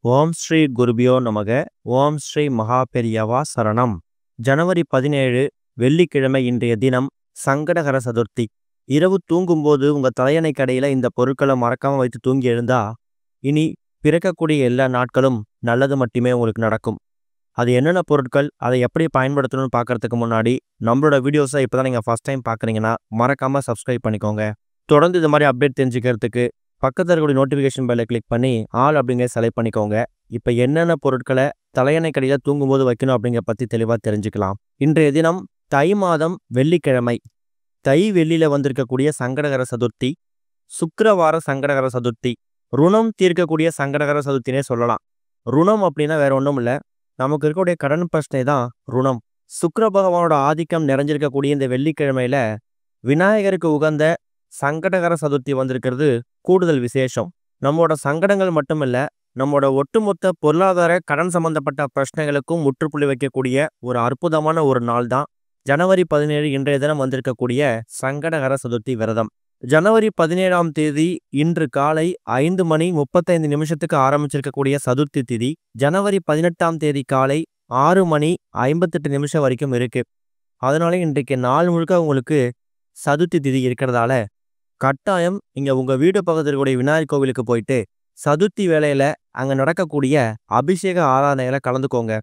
ஓம் ஸ்ரீ குருபியோ நமக. ஓம் ஸ்ரீ மகாபெரியவா சரணம். ஜனவரி 17 வெள்ளிக்கிழமை இன்றைய தினம் சங்கடகர சதுர்த்தி. இரவு தூங்கும்போது உங்க தலையணை கடையில இந்த பொருட்களை மறக்காம வைத்து தூங்கி எழுந்தா இனி பிறக்கக்கூடிய எல்லா நாட்களும் நல்லது மட்டுமே உங்களுக்கு நடக்கும். அது என்னென்ன பொருட்கள், அதை எப்படி பயன்படுத்தணும்னு பார்க்கறதுக்கு முன்னாடி நம்மளோட வீடியோஸை இப்போ தான் நீங்கள் ஃபஸ்ட் டைம் பார்க்குறீங்கன்னா மறக்காமல் சப்ஸ்கிரைப் பண்ணிக்கோங்க. தொடர்ந்து இது மாதிரி அப்டேட் தெரிஞ்சுக்கிறதுக்கு பக்கத்தில் இருக்கக்கூடிய நோட்டிஃபிகேஷன் பெல்லை கிளிக் பண்ணி ஆல் அப்படிங்கிற செலக்ட் பண்ணிக்கோங்க. இப்போ என்னென்ன பொருட்களை தலையணை கடையில் தூங்கும்போது வைக்கணும் அப்படிங்கிற பற்றி தெளிவாக தெரிஞ்சுக்கலாம். இன்றைய தினம் தை மாதம் வெள்ளிக்கிழமை. தை வெள்ளியில் வந்திருக்கக்கூடிய சங்கடகர சதுர்த்தி, சுக்கிரவார சங்கடகர சதுர்த்தி, ருணம் தீர்க்கக்கூடிய சங்கடகர சதுர்த்தினே சொல்லலாம். ருணம் அப்படின்னா வேற ஒன்றும் இல்லை, நமக்கு இருக்கக்கூடிய கடன் பிரச்சனை தான் ருணம். சுக்கிர பகவானோட ஆதிக்கம் நிறைஞ்சிருக்கக்கூடிய இந்த வெள்ளிக்கிழமையில விநாயகருக்கு உகந்த சங்கடகர சதுர்த்தி வந்திருக்கிறது கூடுதல் விசேஷம். நம்மளோட சங்கடங்கள் மட்டுமில்ல, நம்மளோட ஒட்டுமொத்த பொருளாதார கடன் சம்பந்தப்பட்ட பிரச்சனைகளுக்கும் முற்றுப்புள்ளி வைக்கக்கூடிய ஒரு அற்புதமான ஒரு நாள் தான் ஜனவரி 17 இன்றைய தினம் வந்திருக்கக்கூடிய சங்கடகர சதுர்த்தி விரதம். ஜனவரி 17ஆம் தேதி இன்று காலை 5:35 ஆரம்பிச்சிருக்கக்கூடிய சதுர்த்தி திதி ஜனவரி 18ஆம் தேதி காலை 6:58 வரைக்கும் இருக்கு. அதனால இன்றைக்கு நாள் முழுக்க உங்களுக்கு சதுர்த்தி திதி இருக்கிறதால கட்டாயம் இங்க உங்க வீடு பக்கத்தில் இருக்கக்கூடிய விநாயகர் கோவிலுக்கு போயிட்டு சதுர்த்தி வேளையில அங்க நடக்கக்கூடிய அபிஷேக ஆராதனையில கலந்துக்கோங்க.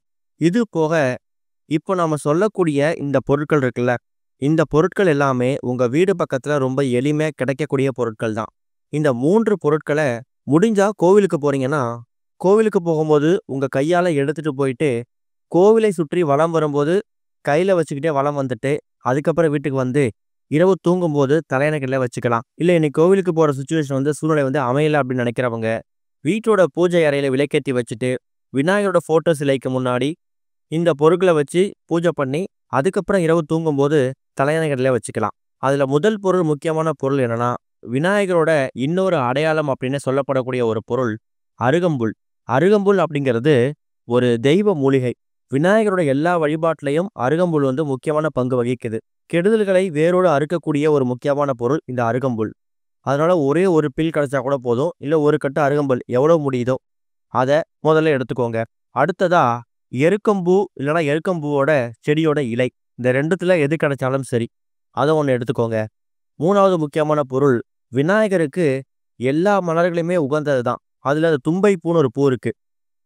இது போக இப்போ நாம சொல்லக்கூடிய இந்த பொருட்கள் இருக்குல்ல, இந்த பொருட்கள் எல்லாமே உங்க வீடு பக்கத்துல ரொம்ப எளிமையா கிடைக்கக்கூடிய பொருட்கள் தான். இந்த 3 பொருட்களை முடிஞ்சா கோவிலுக்கு போறீங்கன்னா கோவிலுக்கு போகும்போது உங்க கையால எடுத்துட்டு போயிட்டு கோவிலை சுற்றி வலம் வரும்போது கையில வச்சுக்கிட்டே வலம் வந்துட்டு அதுக்கப்புறம் வீட்டுக்கு வந்து இரவு தூங்கும்போது தலையணைகளில் வச்சுக்கலாம். இல்லை இன்னைக்கு கோவிலுக்கு போகிற சுச்சுவேஷன் சூழ்நிலை அமையலை அப்படின்னு நினைக்கிறவங்க வீட்டோட பூஜை அறையில் விளக்கேற்றி வச்சுட்டு விநாயகரோட ஃபோட்டோ சிலைக்கு முன்னாடி இந்த பொருட்களை வச்சு பூஜை பண்ணி அதுக்கப்புறம் இரவு தூங்கும்போது தலையணைகளில் வச்சுக்கலாம். அதில் முதல் பொருள், முக்கியமான பொருள் என்னன்னா, விநாயகரோட இன்னொரு அடையாளம் அப்படின்னு சொல்லப்படக்கூடிய ஒரு பொருள் அருகம்புல். அருகம்புல் அப்படிங்கிறது ஒரு தெய்வ மூலிகை. விநாயகரோட எல்லா வழிபாட்டிலையும் அருகம்புல் முக்கியமான பங்கு வகிக்குது. கெடுதல்களை வேரோடு அறுக்கக்கூடிய ஒரு முக்கியமான பொருள் இந்த அருகம்புல். அதனால ஒரே ஒரு பில் கிடைச்சா கூட போதும், இல்லை ஒரு கட்டு அருகம்புல் எவ்வளோ முடியுதோ அதை முதல்ல எடுத்துக்கோங்க. அடுத்ததா எருக்கம்பூ இல்லைன்னா எருக்கம்பூவோட செடியோட இலை, இந்த ரெண்டுத்துல எது கிடைச்சாலும் சரி அதை ஒன்று எடுத்துக்கோங்க. 3வது முக்கியமான பொருள், விநாயகருக்கு எல்லா மலர்களையுமே உகந்தது தான். அதில் அது தும்பை பூன்னு ஒரு பூ இருக்கு.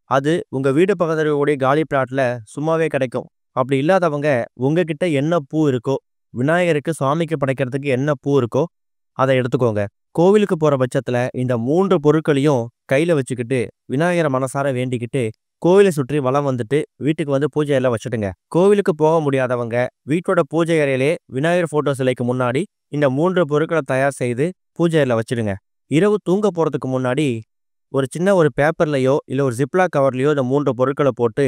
அது உங்க வீடு பக்கத்தில் இருக்கக்கூடிய காலி பிளாட்ல சும்மாவே கிடைக்கும். அப்படி இல்லாதவங்க உங்ககிட்ட என்ன பூ இருக்கோ, விநாயகருக்கு சுவாமிக்கு படைக்கிறதுக்கு என்ன பூ இருக்கோ அதை எடுத்துக்கோங்க. கோவிலுக்கு போற பட்சத்துல இந்த 3 பொருட்களையும் கையில வச்சுக்கிட்டு விநாயகரை மனசார வேண்டிக்கிட்டு கோவிலை சுற்றி வலம் வந்துட்டு வீட்டுக்கு பூஜை எல்லாம் வச்சுடுங்க. கோவிலுக்கு போக முடியாதவங்க வீட்டோட பூஜை அறையிலே விநாயகர் போட்டோ சிலைக்கு முன்னாடி இந்த 3 பொருட்களை தயார் செய்து பூஜை அறையில வச்சுடுங்க. இரவு தூங்க போறதுக்கு முன்னாடி ஒரு சின்ன ஒரு பேப்பர்லையோ இல்லை ஒரு ஜிப்லா கவர்லையோ இந்த 3 பொருட்களை போட்டு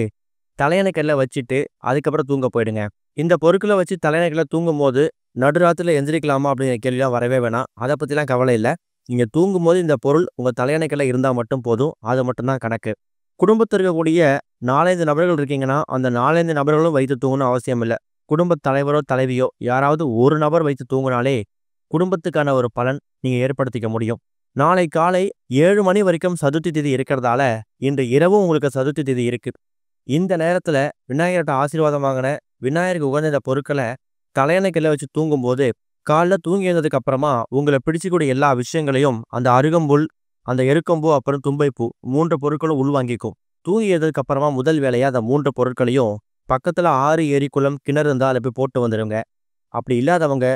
தலையணைக்கல்ல வச்சுட்டு அதுக்கப்புறம் தூங்க போயிடுங்க. இந்த பொருட்களை வச்சு தலையணைக்கல்ல தூங்கும் போது நடுராத்திரில எந்திரிக்கலாமா அப்படிங்கிற கேள்விலாம் வரவே வேணாம். அதை பற்றிலாம் கவலை இல்லை. நீங்கள் தூங்கும்போது இந்த பொருள் உங்கள் தலையணைக்கல்ல இருந்தால் மட்டும் போதும், அது மட்டும்தான் கணக்கு. குடும்பத்தில் இருக்கக்கூடிய 4-5 நபர்கள் இருக்கீங்கன்னா அந்த 4-5 நபர்களும் வைத்து தூங்கணும் அவசியம் இல்லை. குடும்ப தலைவரோ தலைவியோ யாராவது ஒரு நபர் வைத்து தூங்கினாலே குடும்பத்துக்கான ஒரு பலன் நீங்கள் ஏற்படுத்திக்க முடியும். நாளை காலை 7 மணி வரைக்கும் சதுர்த்தி திதி இருக்கிறதால இன்று இரவும் உங்களுக்கு சதுர்த்தி திதி இருக்கு. இந்த நேரத்துல விநாயகர்கிட்ட ஆசீர்வாதம் வாங்கின விநாயகருக்கு உகந்த இந்த பொருட்களை தலையணைக்கல்ல வச்சு தூங்கும்போது காலைல தூங்கி எழுந்ததுக்கு அப்புறமா உங்களை பிடிச்சிக்கூடிய எல்லா விஷயங்களையும் அந்த அருகம்புல், அந்த எருக்கம்பூ, அப்புறம் தும்பைப்பூ 3 பொருட்களும் உள்வாங்கிக்கும். தூங்கி எழுந்ததுக்கு அப்புறமா முதல் வேலையா அந்த 3 பொருட்களையும் பக்கத்துல ஆறு, ஏரி, குளம், கிணறு இருந்தா அதில் போய் போட்டு வந்துடுங்க. அப்படி இல்லாதவங்க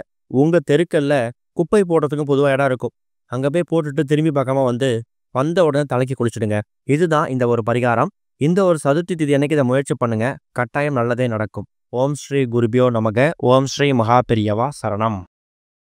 உங்க தெருக்கல்ல குப்பை போடுறதுக்கும் பொதுவாக இடம் இருக்கும், அங்க போய் போட்டுட்டு திரும்பி பார்க்காம வந்த உடனே தலைக்கு குளிச்சுடுங்க. இதுதான் இந்த ஒரு பரிகாரம். இந்த ஒரு சதுர்த்தி திதி அன்னைக்கு இதை முயற்சி பண்ணுங்க, கட்டாயம் நல்லதே நடக்கும். ஓம் ஸ்ரீ குருபியோ நமக. ஓம் ஸ்ரீ மகாபெரியவா சரணம்.